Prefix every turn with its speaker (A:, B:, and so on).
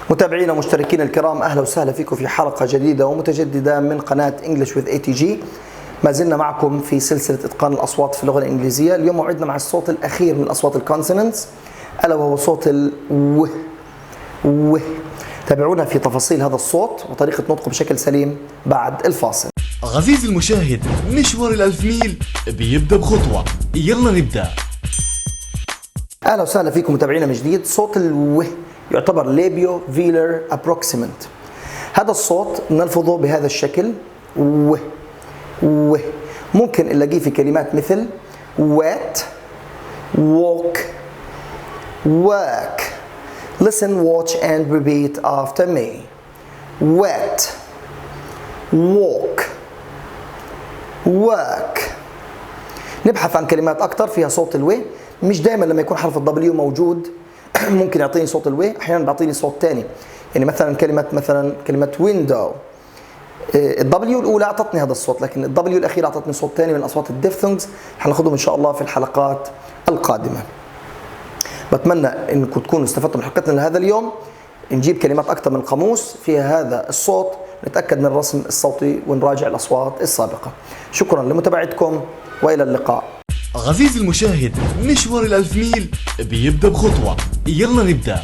A: متابعينا ومشتركين الكرام، أهلا وسهلا فيكم في حلقة جديدة ومتجددة من قناة English with ATG. ما زلنا معكم في سلسلة إتقان الأصوات في اللغة الإنجليزية. اليوم موعدنا مع الصوت الأخير من أصوات الكونسونانتس، ألا وهو صوت و. تابعونا في تفاصيل هذا الصوت وطريقة نطقه بشكل سليم بعد الفاصل.
B: عزيزي المشاهد، مشوار ال1000 ميل بيبدأ بخطوة، يلا نبدأ.
A: أهلا وسهلا فيكم متابعينا من جديد. صوت الو يعتبر لابيو فيلر ابروكسيمنت. هذا الصوت نلفظه بهذا الشكل و. ممكن نلاقيه في كلمات مثل wet, walk, work. Listen, watch and repeat after me. Wet, walk, work. نبحث عن كلمات أكثر فيها صوت الو. مش دائما لما يكون حرف الدبليو موجود ممكن يعطيني صوت الو، أحيانا بيعطيني صوت ثاني. يعني مثلا كلمة window، الدبليو الأولى أعطتني هذا الصوت، لكن الدبليو الأخيرة أعطتني صوت ثاني من أصوات الديفثونجز. حناخذهم إن شاء الله في الحلقات القادمة. بتمنى انكم تكونوا استفدتوا من حلقتنا لهذا اليوم. نجيب كلمات اكثر من القاموس فيها هذا الصوت، نتاكد من الرسم الصوتي ونراجع الاصوات السابقه. شكرا لمتابعتكم والى اللقاء.
B: عزيزي المشاهد، مشوار ال1000 ميل بيبدأ بخطوة، يلا نبدأ.